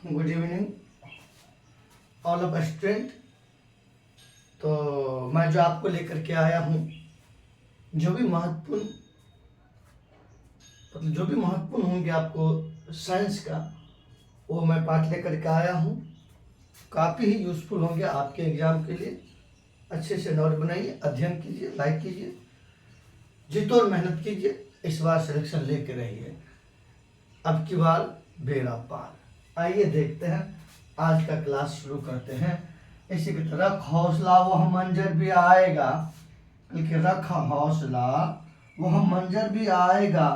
Good evening all of student. तो मैं जो आपको लेकर के आया हूँ, जो भी महत्वपूर्ण होंगे आपको साइंस का, वो मैं पाठ लेकर के आया हूँ। काफ़ी ही यूज़फुल होंगे आपके एग्ज़ाम के लिए। अच्छे से नोट बनाइए, अध्ययन कीजिए, लाइक कीजिए, जी तोड़ मेहनत कीजिए। इस बार सिलेक्शन लेके रहिए, अब की बार बेड़ा पार। आइए देखते हैं, आज का क्लास शुरू करते हैं। इसी की तरह हौसला वह मंजर भी आएगा, लिखे रख हौसला वह मंजर भी आएगा,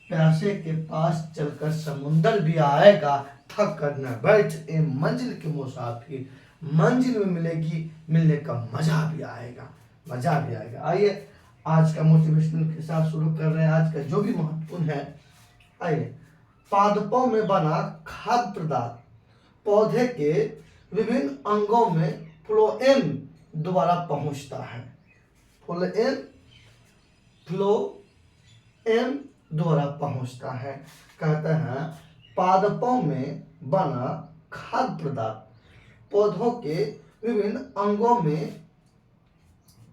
प्यासे के पास चलकर समुंदर भी आएगा, थक कर न बैठ ए मंजिल के मुसाफिर, मंजिल में मिलेगी, मिलने का मजा भी आएगा, मजा भी आएगा। आइए आज का मोटिवेशनल के साथ शुरू कर रहे हैं। आज का जो भी महत्वपूर्ण है, आइए। पादपों में बना खाद्य पदार्थ पौधे के विभिन्न अंगों में फ्लोएम द्वारा पहुंचता है। फ्लोएम द्वारा पहुंचता है। कहते हैं पादपों में बना खाद्य पदार्थ पौधों के विभिन्न अंगों में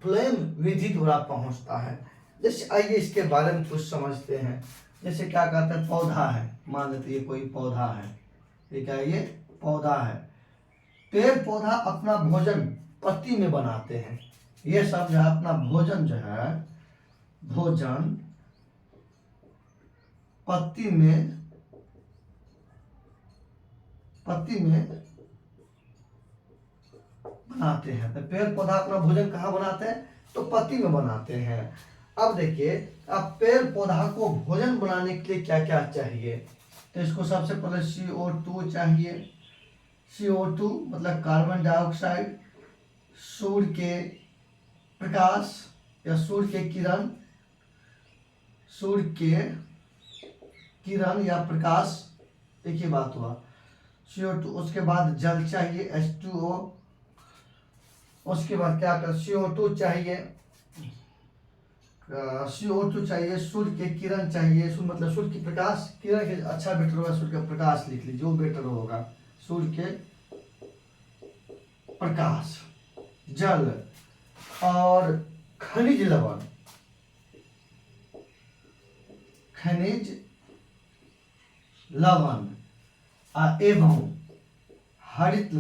फ्लोएम विधि द्वारा पहुंचता है। जैसे आइए इसके बारे में कुछ समझते हैं। जैसे क्या कहते हैं, पौधा है, मान लेते ये कोई पौधा है, ये क्या, ये पौधा है। पेड़ पौधा अपना भोजन पत्ती में बनाते हैं। ये सब जो है अपना भोजन जो है, भोजन पत्ती में बनाते हैं। तो पेड़ पौधा अपना भोजन कहाँ बनाते हैं, तो पत्ती में बनाते हैं। अब देखिए, अब पेड़ पौधा को भोजन बनाने के लिए क्या क्या चाहिए, तो इसको सबसे पहले CO2 चाहिए। CO2 मतलब कार्बन डाइऑक्साइड, सूर्य के प्रकाश या सूर्य के किरण या प्रकाश, एक ही बात हुआ। CO2, उसके बाद जल चाहिए H2O, उसके बाद क्या कर CO2 चाहिए, CO2 चाहिए, सूर्य के किरण चाहिए, मतलब सूर्य की प्रकाश, किरण के अच्छा बेटर होगा, सूर्य का प्रकाश लिख लीजिए, वो बेटर होगा, सूर्य के प्रकाश, जल और खनिज लवण एवं हरित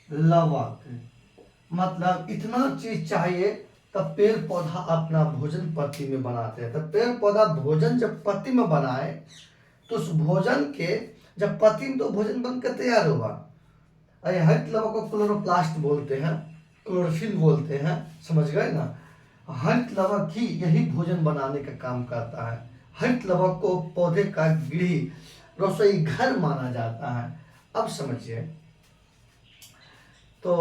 लवक, मतलब इतना चीज चाहिए तब पेड़ पौधा अपना भोजन पत्ती में बनाते हैं। तब पेड़ पौधा भोजन जब पत्ती में बनाए तो उस भोजन के, जब पत्ती में तो भोजन बनकर तैयार होगा। अरे हरित लवक को क्लोरोप्लास्ट बोलते हैं, क्लोरोफिल बोलते हैं, समझ गए ना। हरित लवक ही यही भोजन बनाने का काम करता है। हरित लवक को पौधे का गृह रसोई घर माना जाता है। अब समझिए, तो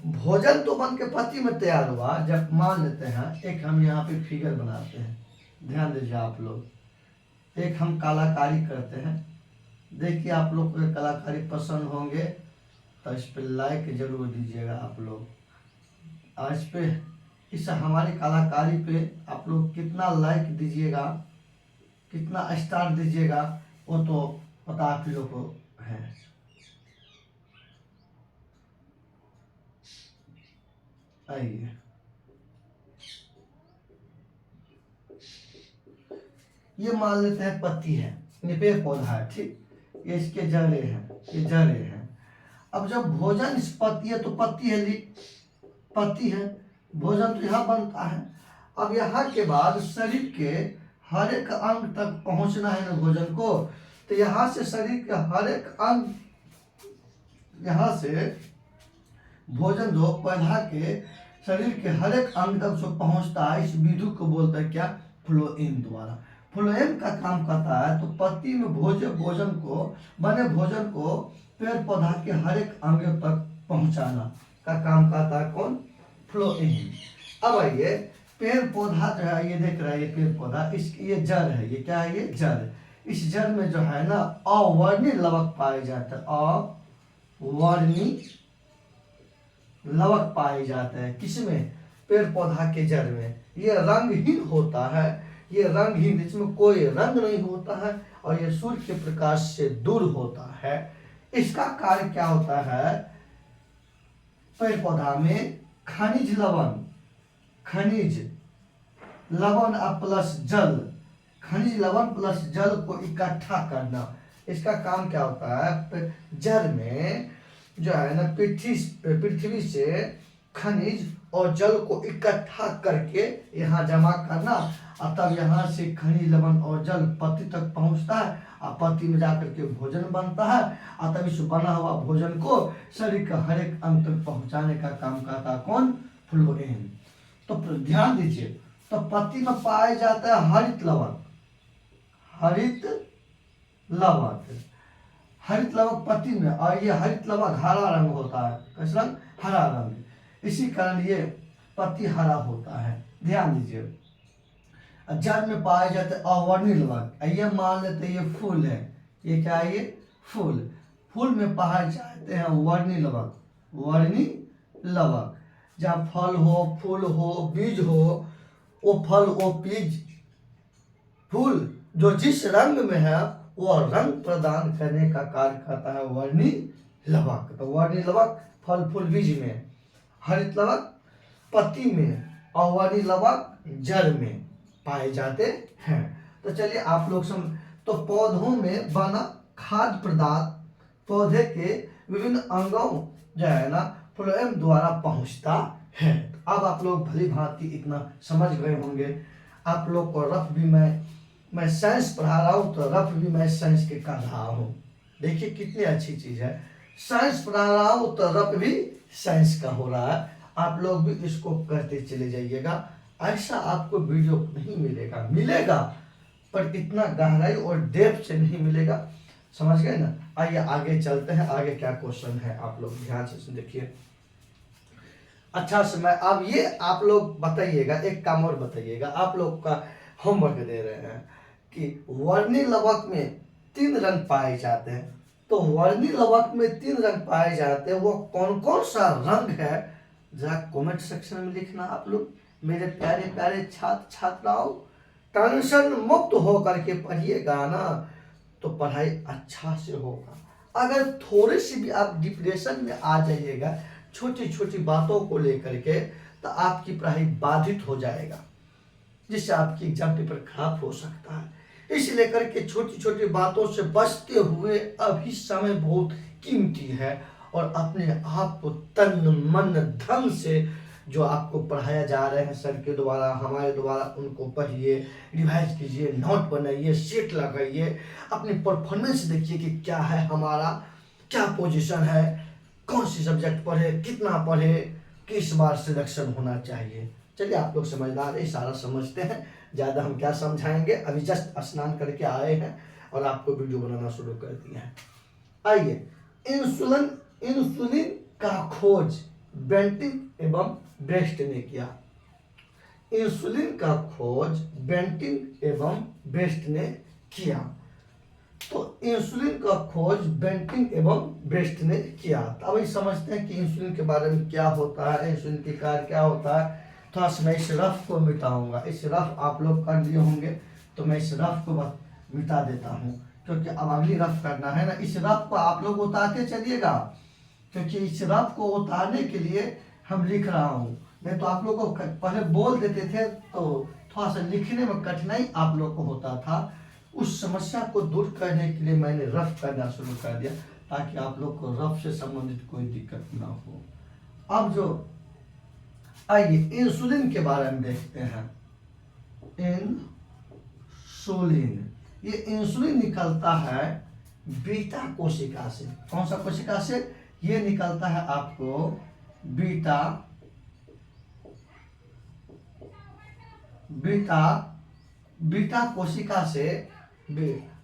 भोजन तो बन के पत्ती में तैयार हुआ। जब मान लेते हैं, एक हम यहाँ पे फिगर बनाते हैं, ध्यान दीजिए आप लोग, एक हम कलाकारी करते हैं। देखिए आप लोग को कलाकारी पसंद होंगे तो इस पे लाइक जरूर दीजिएगा आप लोग। आज पे इस हमारी कलाकारी पे आप लोग कितना लाइक दीजिएगा, कितना स्टार दीजिएगा, वो तो पता आप लोग को है। आइए, ये मान लेते हैं पत्ती है, ये पेड़ पौधा है, ठीक, ये इसके जड़े हैं, ये जड़े हैं। अब जब भोजन इस पत्ती है, तो पत्ती है, भोजन तो यहाँ बनता है। अब यहाँ के बाद शरीर के हर एक अंग तक पहुंचना है ना भोजन को, तो यहाँ से शरीर के हर एक अंग, यहाँ से भोजन जो पौधा के शरीर के हर एक अंग तक जो पहुंचता है, इस विधि को बोलते हैं क्या, फ्लोएम द्वारा। फ्लोएम का काम करता है तो पत्ती में बने भोजन को पेड़ पौधा के हर एक अंग तक पहुंचाना का काम करता है कौन, फ्लोएम। अब आइए, पेड़ पौधा जो है, ये देख रहा है, ये पेड़ पौधा, इसकी ये जड़ है, ये क्या है, ये जड़। इस जड़ में जो है ना अवर्णी लवक पाए जाते हैं, अवर्णी लवक पाए जाते हैं। किसमें, पेड़ पौधा के जड़ में। ये रंगहीन होता है, ये रंगहीन, इसमें कोई रंग नहीं होता है और ये सूर्य के प्रकाश से दूर होता है। इसका कार्य क्या होता है? पेड़ पौधा में खनिज लवण, खनिज लवण प्लस जल, खनिज लवण प्लस जल को इकट्ठा करना। इसका काम क्या होता है? जल में जो है ना पृथ्वी से खनिज और जल को इकट्ठा करके यहाँ जमा करना, और तब यहाँ से खनिज लवण और जल पत्ती तक पहुँचता है और पत्ती में जाकर के भोजन बनता है, और तब इस बना हुआ भोजन को शरीर के हर एक अंग तक पहुँचाने का काम करता है कौन? फ्लोएम। तो ध्यान दीजिए, तो पत्ती में पाया जाता है हरित लवण, हरित लवक, हरित लवक पत्ती में, और ये हरित लवक हरा रंग होता है। किस रंग? हरा रंग। इसी कारण ये पत्ती हरा होता है। ध्यान दीजिए, जल में पाए जाते अवर्णी लवक, ये मान लेते ये फूल है, ये क्या है? ये फूल। फूल में पाए जाते हैं वर्णी लवक, वर्णी लवक। जहाँ फल हो, फूल हो, बीज हो, वो फल वो बीज फूल जो जिस रंग में है वो रंग प्रदान करने का कार्य करता है वर्णी लवक। तो वर्णी लवक फल फूल बीज में, हरित लवक पत्ती में, और वर्णी लवक जड़ में पाए जाते हैं। तो चलिए आप लोग तो पौधों में बना खाद्य पदार्थ पौधे के विभिन्न अंगों जो है ना फ्लोएम द्वारा पहुंचता है। अब आप लोग भली भांति इतना समझ गए होंगे। आप लोग को रफ भी मैं साइंस पढ़ा रहा हूँ, तो रफ भी मैं साइंस के कर रहा हूँ। देखिए कितनी अच्छी चीज़ है, साइंस पढ़ा रहा हूँ तो रफ भी साइंस का हो रहा है। आप लोग भी इसको करते चले जाइएगा। ऐसा आपको वीडियो नहीं मिलेगा, मिलेगा पर इतना गहराई और डेप्थ से नहीं मिलेगा। समझ गए ना? आइए आगे चलते हैं, आगे क्या क्वेश्चन है आप लोग ध्यान से देखिए। अच्छा समय अब ये आप लोग बताइएगा, एक काम और बताइएगा, आप लोग का होमवर्क दे रहे हैं कि वर्णी लवक में 3 रंग पाए जाते हैं। तो वर्णी लवक में 3 रंग पाए जाते हैं, वो कौन कौन सा रंग है? जरा कमेंट सेक्शन में लिखना आप लोग, मेरे प्यारे प्यारे छात्र छात्राओं। टेंशन मुक्त होकर के पढ़िएगा ना, तो पढ़ाई अच्छा से होगा। अगर थोड़ी सी भी आप डिप्रेशन में आ जाइएगा छोटी छोटी बातों को लेकर के, तो आपकी पढ़ाई बाधित हो जाएगा, जिससे आपकी एग्जाम पेपर खराब हो सकता है। इस लेकर के छोटी छोटी बातों से बचते हुए अभी समय बहुत कीमती है, और अपने आप को तन मन धन से जो आपको पढ़ाया जा रहे हैं सर के द्वारा, हमारे द्वारा, उनको पढ़िए, रिवाइज कीजिए, नोट बनाइए, सेट लगाइए, अपनी परफॉर्मेंस देखिए कि क्या है हमारा, क्या पोजीशन है, कौन सी सब्जेक्ट पढ़े, कितना पढ़े, किस बार सिलेक्शन होना चाहिए। चलिए आप लोग समझदार है, सारा समझते हैं, ज़्यादा हम क्या समझाएंगे। अभी जस्ट स्नान करके आए हैं और आपको वीडियो बनाना शुरू कर दिया है। आइए, इंसुलिन का खोज बेंटिक एवं ब्रेस्ट ने किया। इंसुलिन का खोज बेंटिक एवं ब्रेस्ट ने किया। तो इंसुलिन का खोज बेंटिक एवं ब्रेस्ट ने किया। अब ये समझते हैं कि इंसुलिन के बारे में क्या होता है, इंसुलिन के कार्य क्या होता है। थोड़ा सा मैं इस रफ को मिटाऊंगा, इस रफ आप लोग कर लिए होंगे, तो मैं इस रफ को मिटा देता हूँ, क्योंकि अब अगली रफ करना है ना। इस रफ को आप लोग उतारते चलिएगा, क्योंकि इस रफ को उतारने के लिए हम लिख रहा हूँ। नहीं तो आप लोग को पहले बोल देते थे तो थोड़ा सा लिखने में कठिनाई आप लोग को होता था। उस समस्या को दूर करने के लिए मैंने रफ करना शुरू कर दिया, ताकि आप लोग को रफ से संबंधित कोई दिक्कत ना हो। अब जो आइए इंसुलिन के बारे में देखते हैं। इंसुलिन, ये इंसुलिन निकलता है बीटा कोशिका से। कौन सा कोशिका से? ये निकलता है आपको बीटा कोशिका से।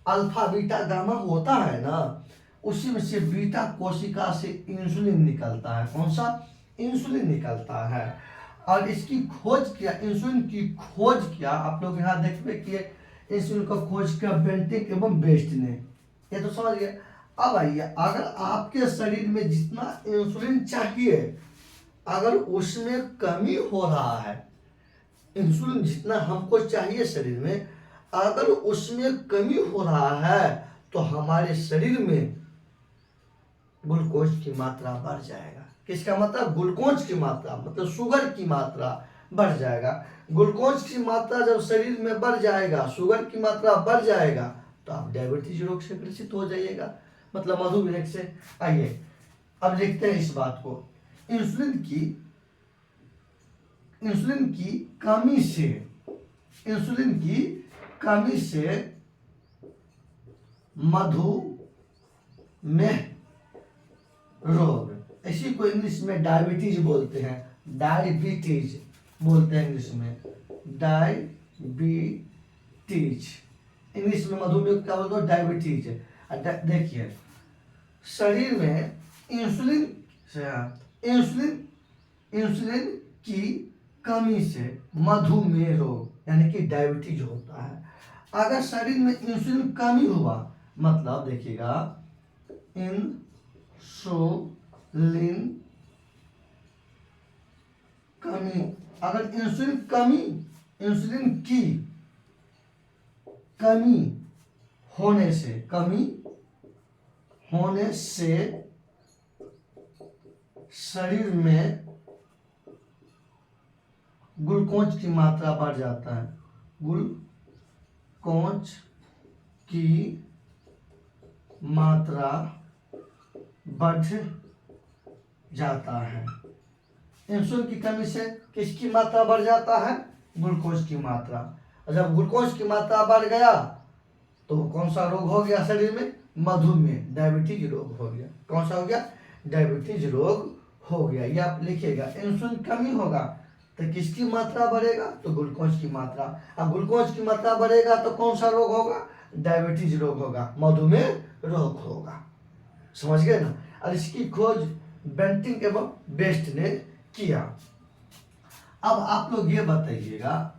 अल्फा बीटा गामा होता है ना, उसी में से बीटा कोशिका से इंसुलिन निकलता है। कौन सा? इंसुलिन निकलता है। और इसकी खोज किया, इंसुलिन की खोज किया, आप लोग यहाँ देखते कि इंसुलिन का खोज किया बेंटिक एवं ब्रेस्ट ने। ये तो समझ गए। अब आइए, अगर आपके शरीर में जितना इंसुलिन चाहिए, अगर उसमें कमी हो रहा है, इंसुलिन जितना हमको चाहिए शरीर में, अगर उसमें कमी हो रहा है तो हमारे शरीर में ग्लूकोज की मात्रा बढ़ जाएगा। किसका मतलब? ग्लूकोज की मात्रा, मतलब शुगर की मात्रा बढ़ जाएगा। ग्लूकोज की मात्रा जब शरीर में बढ़ जाएगा, शुगर की मात्रा बढ़ जाएगा, तो आप डायबिटीज रोग से ग्रसित हो जाइएगा, मतलब मधुमेह से। आइए अब देखते हैं इस बात को। इंसुलिन की कमी से मधुमेह रोग, इसी को इंग्लिश में डायबिटीज बोलते हैं, डायबिटीज बोलते हैं इंग्लिश में, डायबिटीज। इंग्लिश में मधुमेह क्या बोलते हो? डायबिटीज। देखिए शरीर में इंसुलिन की कमी से मधुमेह रोग यानी कि डायबिटीज होता है। अगर शरीर में इंसुलिन कमी हुआ, मतलब देखिएगा इंसुलिन कमी, अगर इंसुलिन की कमी होने से शरीर में ग्लूकोज की मात्रा बढ़ जाता है, ग्लूकोज की मात्रा बढ़ जाता है। इंसुलिन की कमी से किसकी मात्रा बढ़ जाता है? ग्लूकोज की मात्रा। और जब ग्लूकोज की मात्रा बढ़ गया तो कौन सा रोग हो गया शरीर में? मधुमेह, डायबिटीज रोग हो गया। कौन सा हो गया? डायबिटीज रोग हो गया। ये आप लिखिएगा, इंसुलिन कमी होगा तो किसकी मात्रा बढ़ेगा? तो ग्लूकोज की मात्रा। अब ग्लूकोज की मात्रा बढ़ेगा तो कौन सा रोग होगा? डायबिटीज रोग होगा, मधुमेह रोग होगा। समझ गए ना? और इसकी खोज बेंटिंग एवं बेस्ट ने किया। अब आप लोग ये बताइएगा,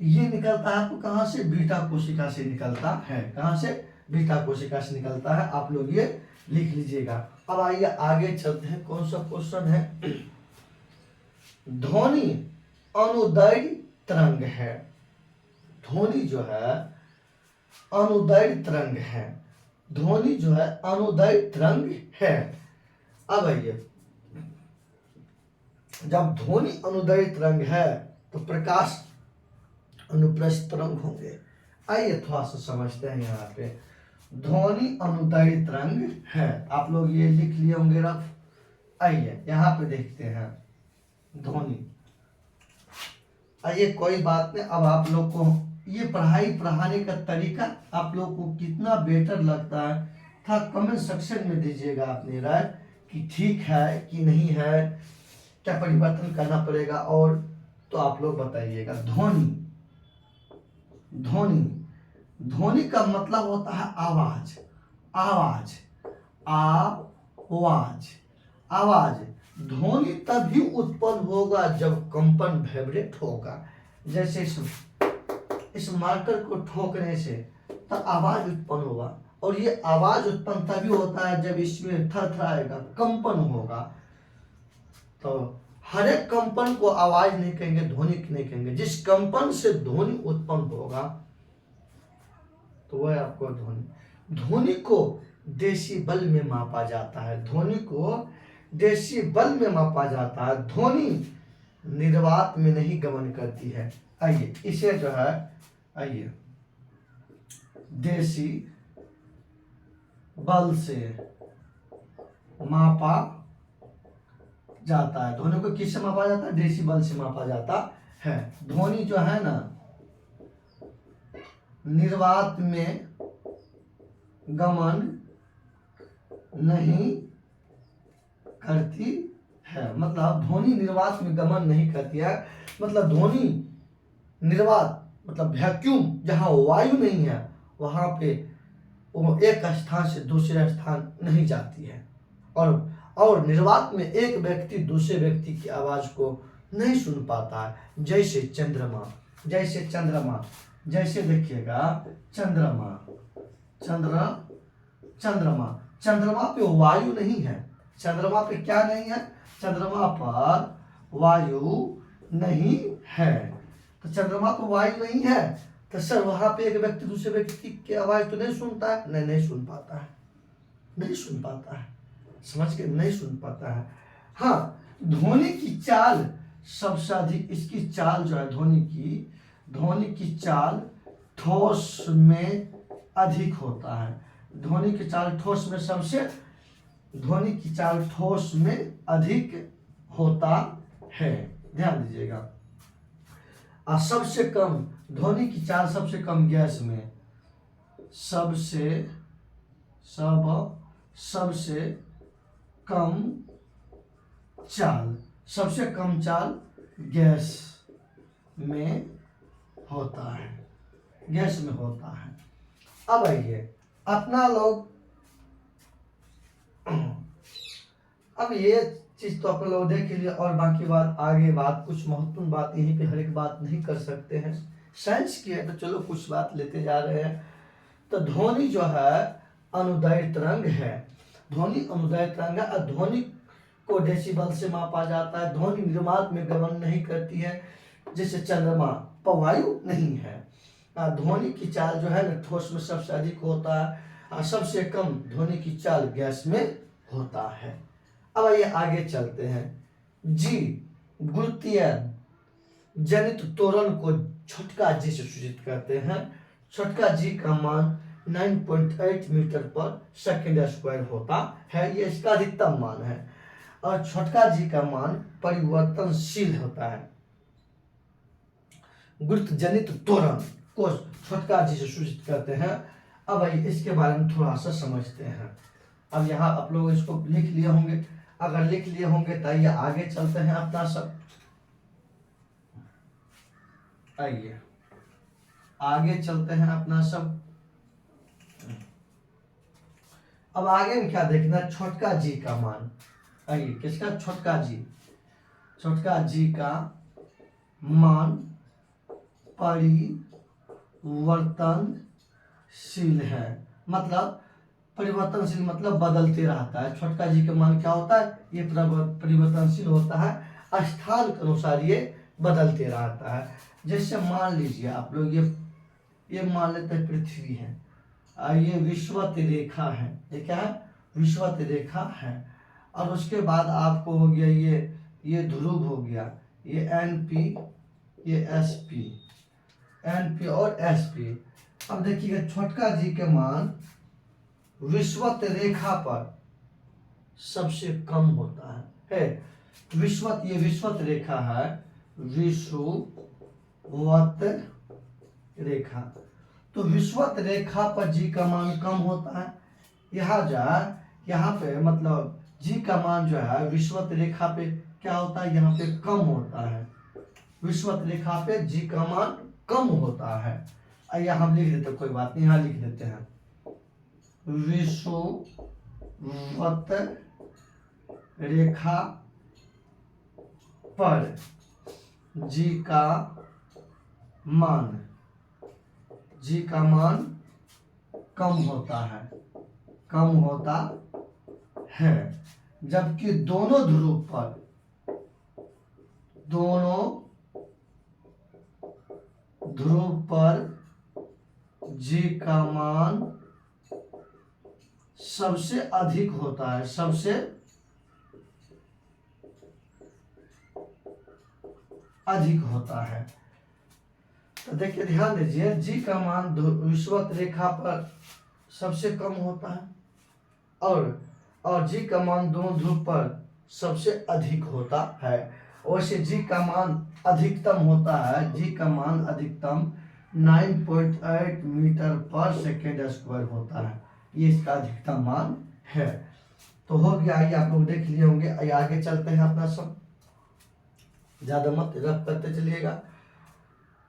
ये निकलता है आपको कहाँ से? बीटा कोशिका से निकलता है। कहाँ से? बीटा कोशिका से निकलता है। आप लोग ये लिख लीजिएगा। अब आइए आगे चलते हैं। कौन सा क्वेश्चन है? ध्वनि अनुदैर्घ्य तरंग है। ध्वनि जो है अनुदैर्घ्य तरंग है। ध्वनि जो है अनुदैर्घ्य तरंग है। अब आइए, जब ध्वनि अनुदैर्घ्य तरंग है तो प्रकाश अनुप्रस्थ तरंग होंगे। आइए थोड़ा सा समझते हैं। यहाँ पे ध्वनि अनुदैर्घ्य तरंग है, आप लोग ये लिख लिए होंगे रफ। आइए यहाँ पे देखते हैं ध्वनि। आइए कोई बात नहीं, अब आप लोग को ये पढ़ाने का तरीका आप लोग को कितना बेटर लगता है था कमेंट सेक्शन में दीजिएगा अपनी राय कि ठीक है कि नहीं है, क्या परिवर्तन करना पड़ेगा। और तो आप लोग बताइएगा। ध्वनि का मतलब होता है आवाज। ध्वनि तभी उत्पन्न होगा जब कंपन वाइब्रेट होगा। जैसे इस मार्कर को ठोकने से तब आवाज उत्पन्न होगा, और ये आवाज उत्पन्न तभी होता है जब इसमें थरथराएगा, कंपन होगा। तो हर एक कंपन को आवाज नहीं कहेंगे, ध्वनि नहीं कहेंगे। जिस कंपन से ध्वनि उत्पन्न होगा तो वह आपको ध्वनि को डेसिबल में मापा जाता है। ध्वनि निर्वात में नहीं गमन करती है। आइए इसे जो है, आइए डेसिबल से मापा जाता है। ध्वनि को किससे मापा जाता है? डेसिबल से मापा जाता है। ध्वनि जो है ना निर्वात में गमन नहीं करती है, मतलब ध्वनि निर्वात में गमन नहीं करती है। मतलब ध्वनि निर्वात मतलब वैक्यूम, जहाँ वायु नहीं है वहाँ पे वो एक स्थान से दूसरे स्थान नहीं जाती है। और निर्वात में एक व्यक्ति दूसरे व्यक्ति की आवाज को नहीं सुन पाता है। जैसे चंद्रमा, जैसे देखिएगा चंद्रमा पे वायु नहीं है। चंद्रमा पे क्या नहीं है? चंद्रमा पर वायु नहीं है। तो चंद्रमा पर वायु नहीं है तो सर वहां पे एक व्यक्ति दूसरे व्यक्ति की आवाज तो नहीं सुनता है? नहीं, नहीं सुन पाता है, नहीं सुन पाता है, समझ के नहीं सुन पाता है। हाँ, ध्वनि की चाल सबसे अधिक, इसकी चाल जो है ध्वनि की चाल ठोस में अधिक होता है। ध्वनि की चाल ठोस में ध्वनि की चाल ठोस में अधिक होता है, ध्यान दीजिएगा। और सबसे कम ध्वनि की चाल सबसे कम गैस में, सबसे कम चाल गैस में होता है, गैस में होता है। अब आइए अपना लोग, अब ये चीज तो अपने लोग देख लिए और बाकी बात आगे कुछ महत्वपूर्ण बात यहीं पे हर एक बात नहीं कर सकते हैं, साइंस की है तो चलो कुछ बात लेते जा रहे हैं। तो ध्वनि जो है अनुदैर्ध्य तरंग है, ध्वनि अनुदैर्ध्य तरंग है और ध्वनि को डेसिबल से मापा जाता है। ध्वनि निर्माण में गमन नहीं करती है, जैसे चंद्रमा पर वायु नहीं है। ध्वनि की चाल जो है ना ठोस में सबसे अधिक होता है और सबसे कम ध्वनि की चाल गैस में होता है। अब आइए आगे चलते हैं। जी गुरुत्वीय जनित त्वरण को छोटका जी से सूचित करते हैं। छोटका जी का मान 9.8 मीटर पर सेकेंड स्क्वायर होता है, ये इसका अधिकतम मान है। और छोटका जी का मान परिवर्तनशील होता है। गुरुत्व जनित त्वरण को छोटका जी से सूचित करते हैं। अब आइए इसके बारे में थोड़ा सा समझते हैं। अब यहाँ आप लोग इसको लिख लिए होंगे, अगर लिख लिए होंगे तो आइए आगे चलते हैं अपना सब। आइए आगे चलते हैं अपना सब। अब आगे में क्या देखना, छोटका जी का मान। आइए किसका, छोटका जी का मान परिवर्तनशील है, मतलब परिवर्तनशील मतलब बदलते रहता है। छोटका जी का मान क्या होता है, ये परिवर्तनशील होता है, स्थान के अनुसार ये बदलते रहता है। जैसे मान लीजिए आप लोग ये मान लेते हैं पृथ्वी है, ये विषुवत रेखा है, ये क्या है, विषुवत रेखा है। और उसके बाद आपको हो गया ये ध्रुव हो गया, ये NP, ये SP, NP और SP। अब देखिएगा छोटका जी के मान विषुवत रेखा पर सबसे कम होता है। विषुवत, ये विषुवत रेखा है, विषुवत रेखा, तो विषुवत रेखा पर जी का मान कम होता है। यहाँ पे मतलब जी का मान जो है विषुवत रेखा पे क्या होता है, यहाँ पे कम होता है। विषुवत रेखा पे जी का मान कम होता है। आइए हम लिख देते, कोई बात नहीं, यहाँ लिख देते हैं विषुवत रेखा पर जी का मान कम होता है, जबकि दोनों ध्रुव पर जी का मान सबसे अधिक होता है, सबसे अधिक होता है। तो देखिए ध्यान दीजिए, जी का मान विषुवत रेखा पर सबसे कम होता है और जी का मान दोनों ध्रुव पर सबसे अधिक होता है। वैसे जी का मान अधिकतम होता है, जी का मान अधिकतम 9.8 मीटर पर सेकेंड स्क्वायर होता है, ये इसका अधिकतम मान है। तो हो गया, आइए आप लोग देख लिए होंगे। आइए आगे चलते हैं अपना सब, ज्यादा मत रफ करते चलिएगा।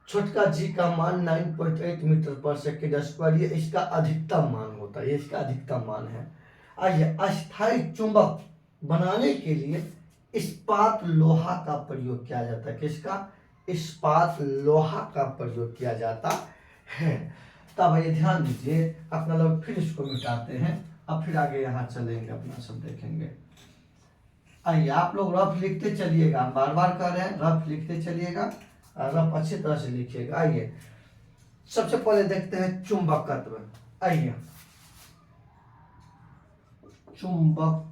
छोटका जी का मान 9.8 मीटर पर सेकेंड स्क्वायर, ये इसका अधिकतम मान होता है, ये इसका अधिकतम मान है। आइए अस्थायी चुंबक बनाने के लिए इस्पात लोहा का प्रयोग किया जाता है। किसका, इस्पात लोहा का प्रयोग किया जाता है। तब ये ध्यान दीजिए, अपना लोग फिर इसको मिटाते हैं, अब फिर आगे यहाँ चलेंगे, अपना सब देखेंगे। आइए आप लोग रफ लिखते चलिएगा, हम बार बार कह रहे हैं रफ लिखते चलिएगा और रफ अच्छी तरह से लिखिएगा। आइए सबसे पहले देखते हैं चुंबकत्व। आइए चुंबक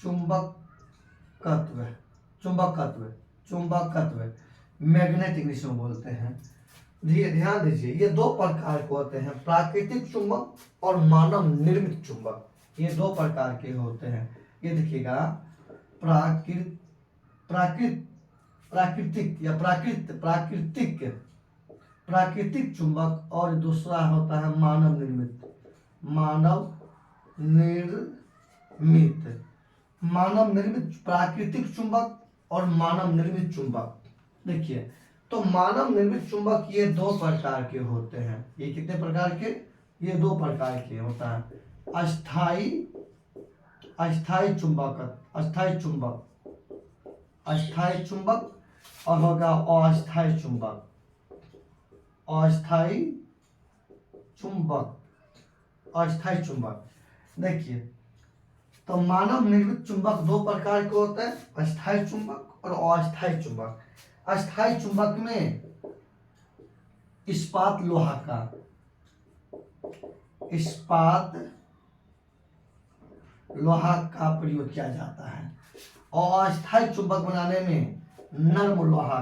चुंबकत्व चुंबकत्व चुंबकत्व मैग्नेट इंग्लिश में बोलते हैं। ध्यान दीजिए, ये दो प्रकार के होते हैं, प्राकृतिक चुंबक और मानव निर्मित चुंबक। ये दो प्रकार के होते हैं। ये देखिएगा, प्राकृतिक या प्राकृतिक चुंबक और दूसरा होता है मानव निर्मित। मानव निर्मित प्राकृतिक चुंबक और मानव निर्मित चुंबक। देखिए, तो मानव निर्मित चुंबक ये दो प्रकार के होते हैं। ये कितने प्रकार के? ये दो प्रकार के होता है। अस्थाई चुंबक और होगा अस्थाई चुंबक। देखिए, तो मानव निर्मित चुंबक दो प्रकार के होते हैं, अस्थाई चुंबक और अस्थाई चुंबक। अस्थाई चुंबक में इस्पात लोहा का प्रयोग किया जाता है और अस्थाई चुंबक बनाने में नर्म लोहा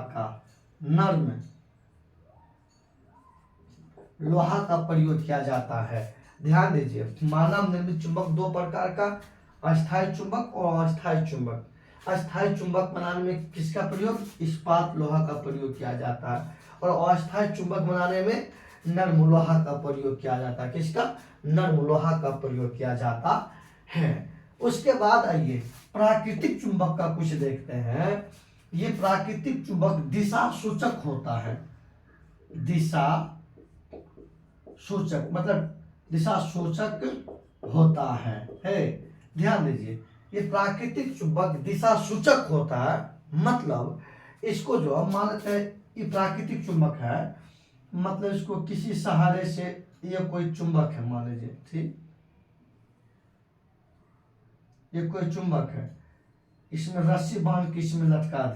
का प्रयोग किया जाता है। ध्यान दीजिए, मानव निर्मित चुंबक दो प्रकार का, अस्थाई चुंबक और अस्थाई चुंबक। अस्थाई चुंबक बनाने में किसका प्रयोग? इस्पात लोहा का प्रयोग किया जाता है और अस्थाई चुंबक बनाने में नर्म लोहा का प्रयोग किया जाता है। किसका? नर्म लोहा का प्रयोग किया जाता है। उसके बाद आइए प्राकृतिक चुंबक का कुछ देखते हैं। ये प्राकृतिक चुंबक दिशा सूचक होता है। दिशा सूचक मतलब दिशा सूचक होता है। ध्यान दीजिए, ये प्राकृतिक चुंबक दिशा सूचक होता है। मतलब इसको जो हम मान लेते हैं ये प्राकृतिक चुंबक है, मतलब इसको किसी सहारे से, ये कोई चुंबक है मान लीजिए, ठीक, ये कोई चुंबक है, इसमें रस्सी बांध के इसमें लटका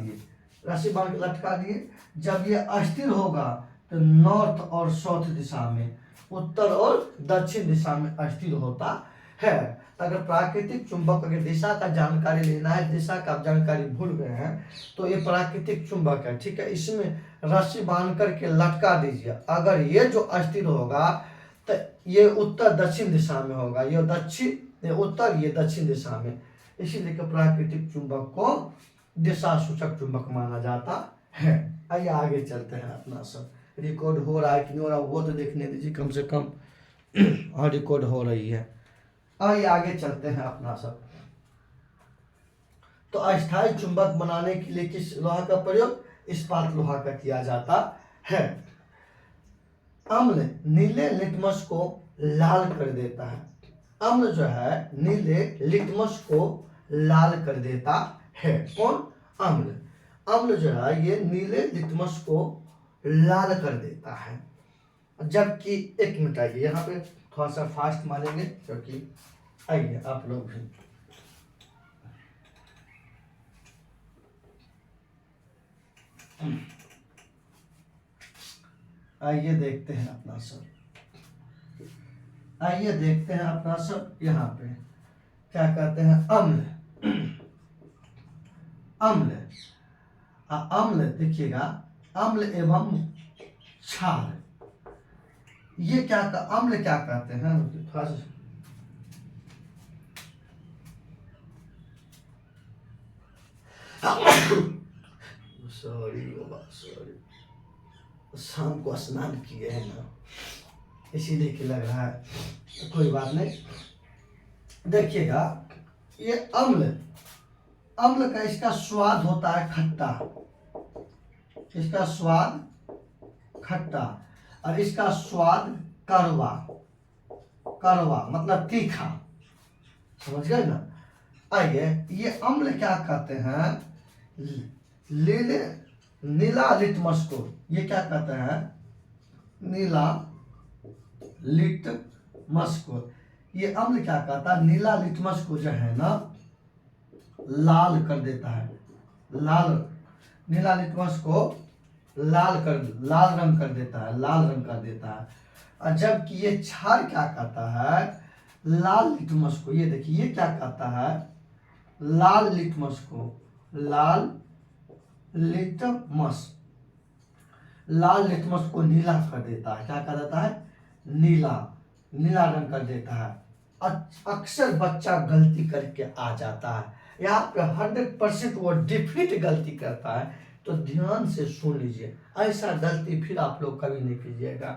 दिए। जब ये अस्थिर होगा तो नॉर्थ और साउथ दिशा में, उत्तर और दक्षिण दिशा में अस्थिर होता है। अगर प्राकृतिक चुंबक अगर दिशा का जानकारी लेना है, दिशा का जानकारी भूल गए हैं, तो ये प्राकृतिक चुंबक है, ठीक है। इसमें रस्सी बांध करके लटका दीजिए। अगर ये जो अस्थिर होगा तो ये उत्तर दक्षिण दिशा में होगा, ये उत्तर ये दक्षिण दिशा में। इसीलिए प्राकृतिक चुंबक को दिशा सूचक चुंबक माना जाता है। आइए आगे चलते हैं। अपना सब रिकॉर्ड हो रहा है कि नहीं हो रहा वो तो देखने दीजिए कम से कम। हाँ, रिकॉर्ड हो रही है। आइए आगे चलते हैं अपना सब। तो अस्थाई चुंबक बनाने के लिए किस लोहा का प्रयोग? इस्पात लोहा का किया जाता है। अम्ल नीले लिटमस को लाल कर देता है। अम्ल जो है नीले लिटमस को लाल कर देता है। कौन? अम्ल जो है ये नीले लिटमस को लाल कर देता है। जबकि एक मिनट, आइए यहाँ पे थोड़ा सा फास्ट मारेंगे क्योंकि आइए आप लोग भी आइए देखते हैं अपना सब। यहाँ पे क्या कहते हैं? अम्ल देखिएगा, अम्ल एवं क्षार, ये क्या अम्ल क्या कहते हैं? थोड़ा सा सॉरी, शाम को स्नान किए हैं ना, इसीलिए कि लग रहा है, कोई बात नहीं। देखिएगा, ये अम्ल का इसका स्वाद होता है खट्टा, इसका स्वाद खट्टा और इसका स्वाद कड़वा मतलब तीखा, समझ गए ना। आइए, ये अम्ल क्या कहते हैं? नीला लिटमस को, ये क्या कहते हैं? नीला लिटमस को। ये अम्ल क्या कहता है? नीला लिटमस को जो है ना, लाल कर देता है, लाल, नीला लिटमस को लाल रंग कर देता है, लाल रंग कर देता है। और जबकि ये क्षार क्या कहता है, लाल लिटमस को, ये देखिए ये क्या कहता है, लाल लिटमस को, लाल लिटमस, लाल लिटमस को नीला कर देता है, क्या कर देता है, नीला, नीला रंग कर देता है। अक्सर बच्चा गलती करके आ जाता है, यहाँ पे 100% वो डिफिट गलती करता है, तो ध्यान से सुन लीजिए, ऐसा गलती फिर आप लोग कभी नहीं कीजिएगा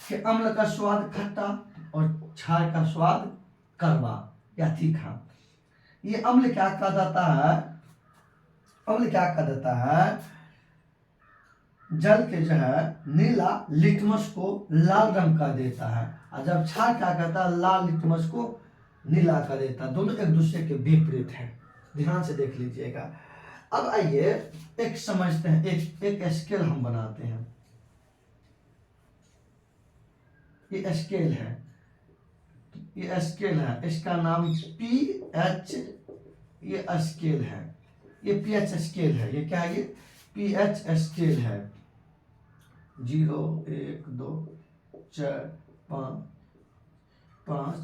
कि अम्ल का स्वाद खट्टा और क्षार का स्वाद कड़वा या तीखा। ये अम्ल क्या कह देता है, अम्ल क्या कह देता है, जल के जो है नीला लिटमस को लाल रंग कर देता है, और जब क्षार क्या कहता है, लाल लिटमस को नीला कर देता है। दोनों एक दूसरे के विपरीत है, ध्यान से देख लीजिएगा। अब आइए एक समझते हैं, एक स्केल हम बनाते हैं। ये स्केल है, ये स्केल है, इसका नाम पीएच, ये स्केल है, ये पीएच स्केल है। ये क्या है, ये पीएच स्केल है। 0 1 2 4 5 5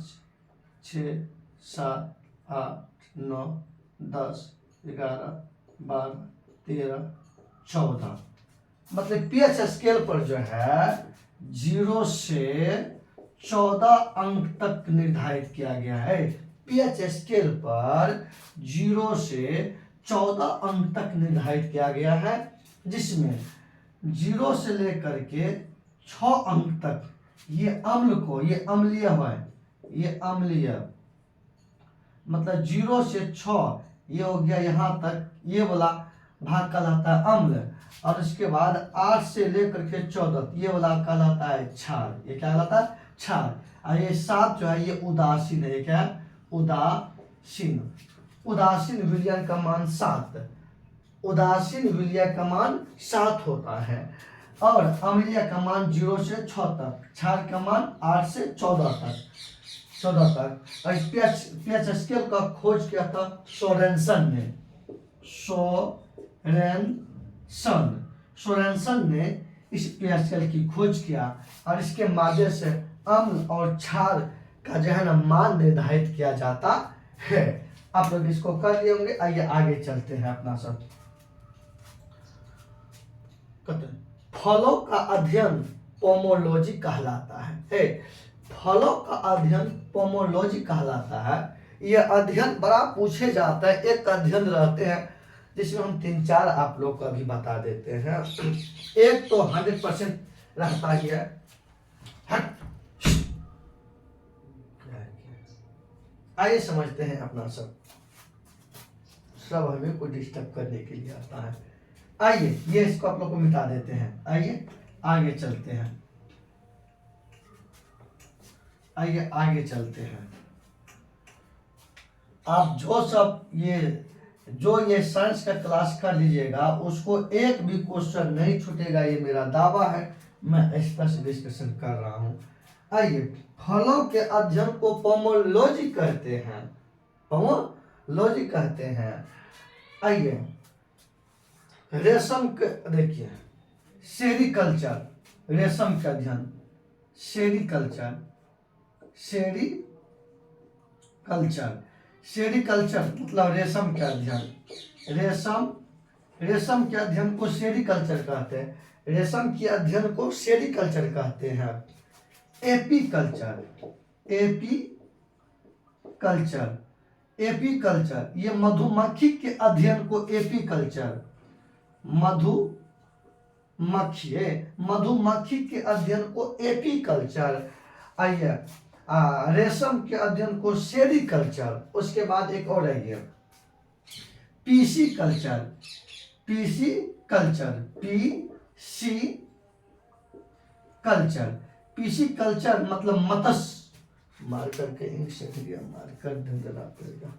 6 7 8 9 10 11 12 13 14, मतलब पीएच स्केल पर जो है 0 से 14 अंक तक निर्धारित किया गया है। पीएच स्केल पर 0 से 14 अंक तक निर्धारित किया गया है, जिसमें 0 से लेकर के 6 अंक तक ये अम्ल को, ये अम्लीय है, ये अम्लीय, मतलब 0 से 6 ये हो गया यहाँ तक, ये वाला भाग कहलाता है अम्ल, और उसके बाद 8 से लेकर के 14 ये वाला कहलाता है क्षार। ये क्या कहलाता है, क्षार। और ये 7 जो है ये उदासीन है, ये क्या है, उदासीन। उदासीन विलयन का मान 7, उदासीन विलय का मान 7 होता है, और अम्लीय का मान 0 से 6 तक, क्षार का मान 8 से 14 तक। और पीएच स्केल का खोज किया था सोरेनसन ने, सोरेनसन ने इस पीएच स्केल की खोज किया, और इसके माध्यम से अम्ल और क्षार का जो है ना मान निर्धारित किया जाता है। आप लोग इसको कर लिए होंगे। आइए आगे चलते हैं अपना सब। फलों का अध्ययन पोमोलॉजी कहलाता है। फलों का अध्ययन पोमोलॉजी कहलाता है। यह अध्ययन बड़ा पूछे जाता है, एक अध्ययन रहते हैं जिसमें हम 3-4 आप लोग को अभी बता देते हैं। एक तो 100% रहता ही है, आइए समझते हैं अपना सब हमें को डिस्टर्ब करने के लिए आता है। आइए ये इसको आप लोग को मिटा देते हैं। आइए आगे चलते हैं, आइए आगे चलते हैं। आप जो ये साइंस का क्लास कर लीजिएगा, उसको एक भी क्वेश्चन नहीं छूटेगा, ये मेरा दावा है, मैं स्पष्ट डिस्कशन कर रहा हूं। आइए, फलों के अध्ययन को पोमोलॉजी कहते हैं, पोमोलॉजी कहते हैं। आइए रेशम के देखिए, सेरीकल्चर, रेशम का अध्ययन, सेरीकल्चर, सेरीकल्चर मतलब रेशम का अध्ययन। रेशम के अध्ययन को सेरीकल्चर कहते हैं, रेशम के अध्ययन को सेरीकल्चर कहते हैं। एपीकल्चर ये मधुमक्खी के अध्ययन को एपीकल्चर, मधुमक्खी के अध्ययन को एपीकल्चर। आइए रेशम के अध्ययन को सेरीकल्चर। उसके बाद एक और है पीसीकल्चर, पीसीकल्चर मतलब मत्स्य। मार्कर के इंक से दिया, मार्कर ढूंढना पड़ेगा,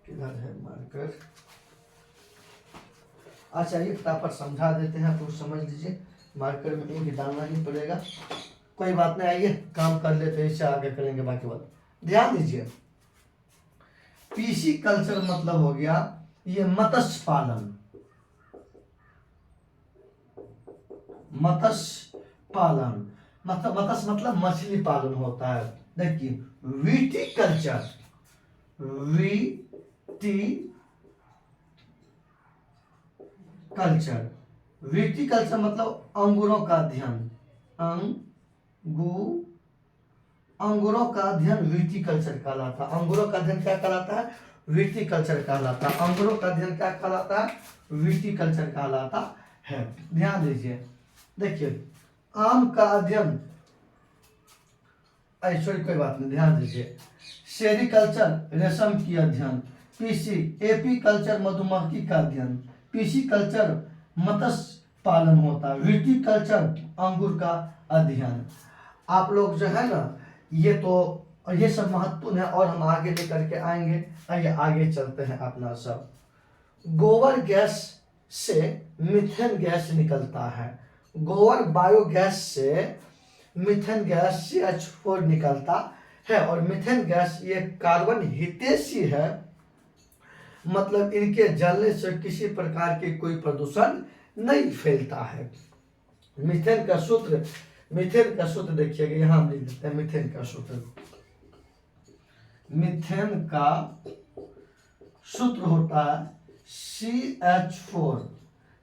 किधर है मार्कर। अच्छा ये फटाफट समझा देते हैं, तो समझ लीजिए, मार्कर में इंक डालना ही पड़ेगा, कोई बात नहीं। आइए काम कर लेते हैं, इससे आगे करेंगे बाकी बात। ध्यान दीजिए, पीसी कल्चर मतलब हो गया ये मत्स्य पालन, मत्स्य पालन मतलब मत्स्य मतलब मछली पालन होता है। देखिए VT culture, VT culture, VT culture मतलब अंगूरों का अध्ययन, अंगूरों का अध्ययन वीटी कल्चर कहलाता है। अंगूरों का अध्ययन क्या कहलाता है? वीटी कल्चर कहलाता है। अंगूरों का अध्ययन क्या कहलाता है? वीटी कल्चर कहलाता है। ध्यान दीजिए, देखिए आम का अध्ययन, सॉरी कोई बात नहीं, ध्यान दीजिए, सेरिकल्चर रेशम की अध्ययन, पीसी एपी कल्चर मधुमक्खी का अध्ययन, पीसी कल्चर मत्स्य पालन होता है, वीटी कल्चर अंगूर का अध्ययन। आप लोग जो है ना ये तो ये सब महत्वपूर्ण है और हम आगे लेकर के आएंगे। आइए आगे चलते हैं अपना सब। गोबर गैस से मीथेन गैस निकलता है, गोबर बायोगैस से मीथेन गैस CH4 निकलता है और मीथेन गैस ये कार्बन हितैषी है, मतलब इनके जलने से किसी प्रकार की कोई प्रदूषण नहीं फैलता है। मीथेन का सूत्र, मीथेन का सूत्र देखिएगा, यहां हम लिख देते हैं मीथेन का सूत्र। मीथेन का सूत्र होता है CH4,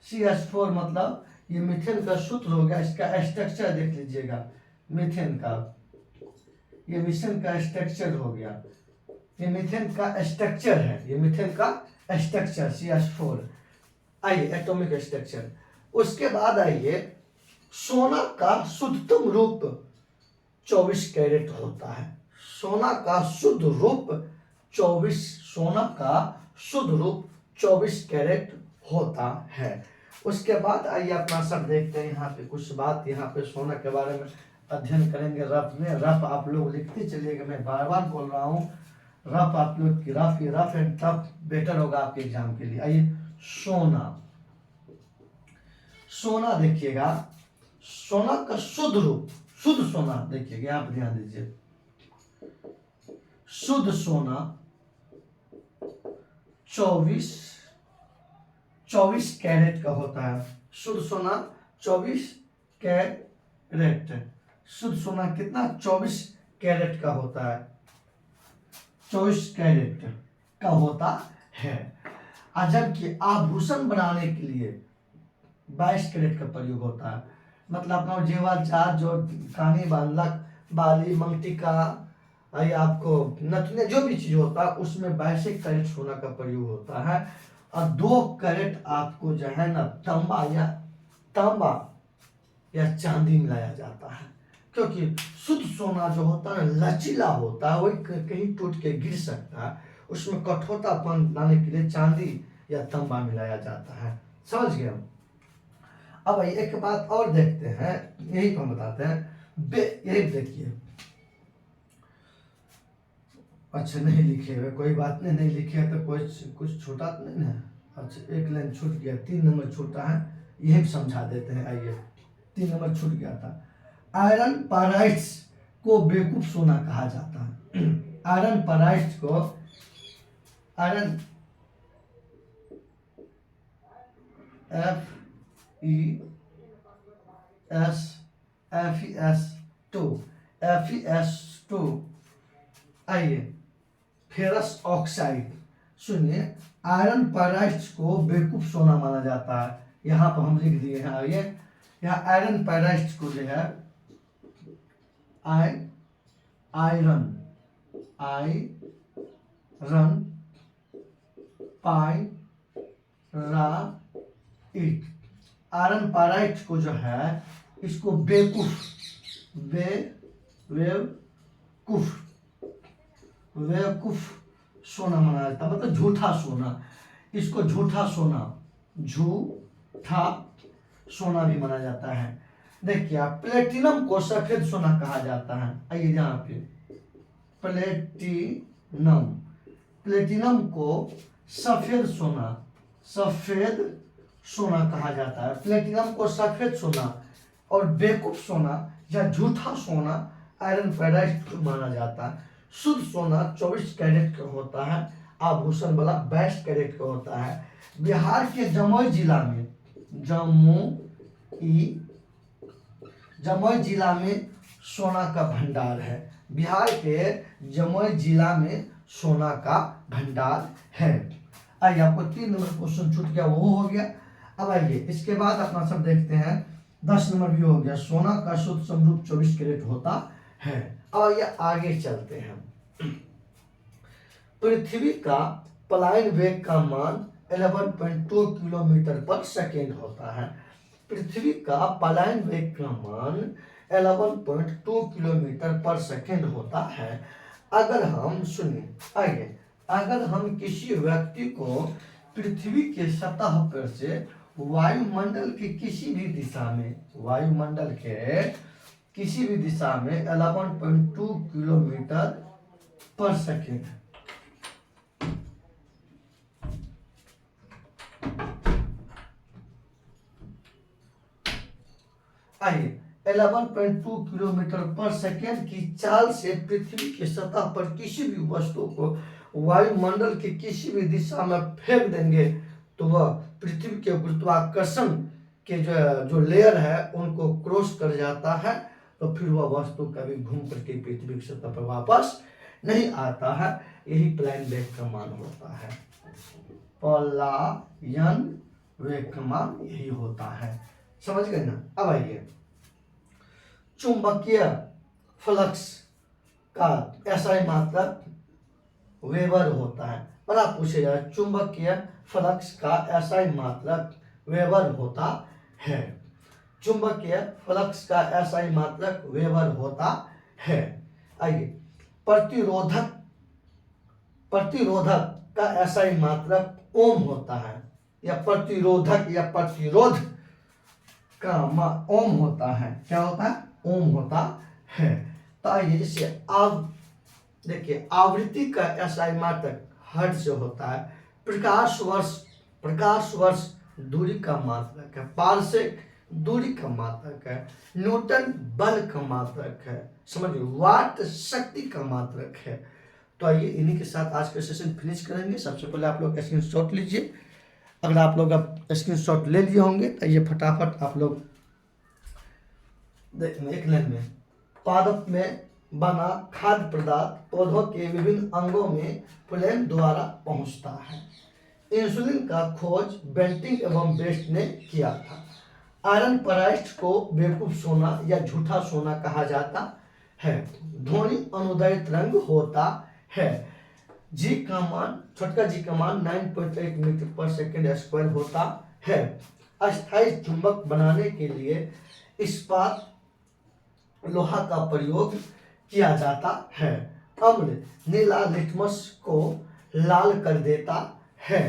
CH4 मतलब ये मीथेन का सूत्र हो गया। इसका स्ट्रक्चर देख लीजिएगा, मीथेन का, ये मीथेन का स्ट्रक्चर हो गया, ये मीथेन का स्ट्रक्चर है, ये मीथेन का स्ट्रक्चर CH4। आइए एटॉमिक स्ट्रक्चर। उसके बाद आइए सोना का शुद्धतम रूप 24 कैरेट होता है, सोना का शुद्ध रूप 24, सोना का शुद्ध रूप 24 कैरेट होता है। उसके बाद आइए अपना सब देखते हैं यहाँ पे कुछ बात, यहाँ पे सोना के बारे में अध्ययन करेंगे रफ में। रफ आप लोग लिखते चलिएगा, मैं बार बार बोल रहा हूँ, रफ आप लोग की रफ एंड टफ बेटर होगा आपके एग्जाम के लिए। आइए सोना, सोना देखिएगा, सोना का शुद्ध रूप, शुद्ध सोना देखिएगा, यहाँ पर ध्यान दीजिए, शुद्ध सोना 24 कैरेट का होता है। शुद्ध सोना 24 कैरेट, शुद्ध सोना कितना? 24 कैरेट का होता है, 24 कैरेट का होता है। जबकि आभूषण बनाने के लिए 22 कैरेट का प्रयोग होता है। मतलब अपना जेवर चार जो कानी बांधलक, बाली मंगटिका, या आपको नथुने जो भी चीज होता है उसमें 22 कैरेट सोना का प्रयोग होता है। और 2 कैरेट आपको जो है ना तांबा या चांदी मिलाया जाता है, क्योंकि शुद्ध सोना जो होता है लचीला होता है, वही कहीं टूट के गिर सकता है, उसमें कठोरतापन लाने के लिए चांदी या तांबा मिलाया जाता है। समझ गए? अब एक बात और देखते हैं, यही तो हम बताते हैं। यही देखिए, अच्छा नहीं लिखे हुए, कोई बात नहीं, नहीं लिखे तो कुछ छूटा तो नहीं ना। अच्छा एक लाइन छूट गया, 3 नंबर छूटा है, यही समझा देते हैं। आइए 3 नंबर छूट गया था। आयरन पाराइट्स को बेवकूफ सोना कहा जाता है। आयरन पाराइट्स को, आयरन FeS2 आइए फेरस ऑक्साइड, सुनिए, आयरन पाइराइट्स को बेवकूफ सोना माना जाता है। यहाँ पर हम लिख दिए हैं। आइए यहाँ आयरन पाइराइट्स को जो है आयरन पाइराइट को जो है इसको बेवकूफ सोना माना जाता है, मतलब झूठा सोना। इसको झूठा सोना भी माना जाता है। देखिए आप, प्लेटिनम को सफेद सोना कहा जाता है। आइए यहाँ पे प्लेटिनम को सफेद सोना कहा जाता है। प्लेटिनम को सफेद सोना और बेवकूफ सोना या झूठा सोना आयरन पाइराइट माना जाता है। शुद्ध सोना 24 कैरेट का होता है। आभूषण वाला 22 कैरेट का होता है। बिहार के जमुई जिला में सोना का भंडार है। बिहार के जमुई जिला में सोना का भंडार है। आइए, आपको 3 नंबर क्वेश्चन छूट गया, वो हो गया। अब आइए, इसके बाद अपना सब देखते हैं 10 नंबर भी हो गया। सोना का शुद्ध समरूप 24 कैरेट होता है। अब आइए आगे चलते हैं। पृथ्वी का पलायन वेग का मान 11.2 किलोमीटर पर सेकेंड होता है। पृथ्वी का पलायन वेग का मान 11.2 किलोमीटर पर सेकेंड होता है। अगर हम सुनिए, आइए, अगर हम किसी व्यक्ति को पृथ्वी के सतह पर से वायुमंडल के किसी भी दिशा में 11.2 किलोमीटर पर सेकेंड आइए 11.2 किलोमीटर पर सेकेंड की चाल से पृथ्वी की सतह पर किसी भी वस्तु को वायुमंडल की किसी भी दिशा में फेंक देंगे तो वह पृथ्वी के गुरुत्वाकर्षण के जो लेयर है उनको क्रॉस कर जाता है, तो फिर वह वस्तु कभी घूम करके पृथ्वी की सतह पर वापस नहीं आता है। यही पलायन वेग का मान होता है। पलायन वेग का मान यही होता है। समझ गए ना? अब आइए, चुंबकीय फ्लक्स का SI मात्रक वेबर होता है। और आप पूछे जाए चुंबकीय फ्लक्स का SI मात्रक वेबर होता है। चुंबकीय फ्लक्स का SI मात्रक वेबर होता है। आइए, प्रतिरोधक का SI मात्रक ओम होता है। या प्रतिरोध का ओम होता है। क्या होता है? ओम होता है। तो आइए, जैसे देखिए, आवृत्ति का SI मात्रक हर्ट्ज से होता है। प्रकाश वर्ष दूरी का मात्रक है। पारसेक दूरी का मात्रक है। न्यूटन बल का मात्रक है। समझिए, वाट शक्ति का मात्रक है। तो आइए, इन्हीं के साथ आज का सेशन फिनिश करेंगे। सबसे पहले आप लोग स्क्रीनशॉट लीजिए। अगर आप लोग स्क्रीनशॉट ले लिए होंगे तो ये फटाफट आप लोग एक लाइन में, पादप में बना खाद्य पदार्थ पौधों के विभिन्न अंगों में फ्लेम द्वारा पहुंचता है। इंसुलिन का खोज बेंटिंग एवं बेस्ट ने किया था। आयरन पेराइट को बेवकूफ सोना या झूठा सोना कहा जाता है। ध्वनि अनुदैर्ध्य तरंग होता है। जी का मान, छोटका जी का मान 9.8 मीटर पर सेकेंड स्क्वायर होता है। अस्थायी चुंबक बनाने के लिए इस्पात लोहा का प्रयोग किया जाता है। अम्ल नीला लिटमस को लाल कर देता है।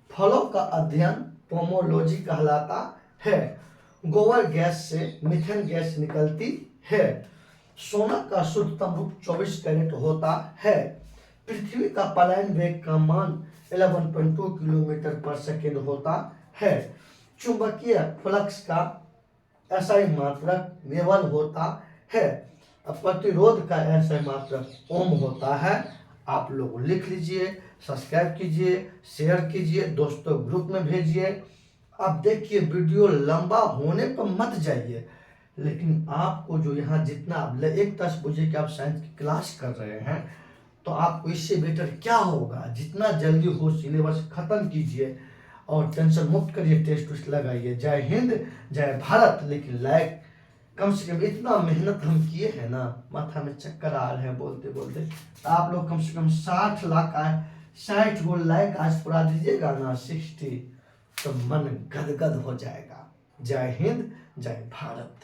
फलों का अध्ययन पोमोलॉजी कहलाता है। गोबर गैस से मीथेन गैस निकलती है। सोना का शुद्धतम रूप 24 कैरेट होता है। पृथ्वी का पलायन वेग का मान 11.2 किलोमीटर पर सेकेंड होता है। चुंबकीय फ्लक्स का SI मात्रक वेबर होता है। प्रतिरोध का SI मात्रक ओम होता है। आप लोग लिख लीजिए, सब्सक्राइब कीजिए, शेयर कीजिए, दोस्तों ग्रुप में भेजिए। आप देखिए, वीडियो लंबा होने पर मत जाइए, लेकिन आपको जो यहाँ जितना एक दस बजे की आप साइंस की क्लास कर रहे हैं, तो आपको इससे बेटर क्या होगा? जितना जल्दी हो सिलेबस खत्म कीजिए और टेंशन मुक्त करिए, टेस्ट वेस्ट लगाइए। जय हिंद, जय भारत। लेकिन लाइक कम से कम, इतना मेहनत हम किए हैं ना, माथा में चक्कर आ रहे हैं बोलते बोलते। तो आप लोग कम से कम 60 लाख 60 गो लाइक आज पूरा दीजिएगा ना, 60, तो मन गदगद हो जाएगा। जय हिंद, जय भारत।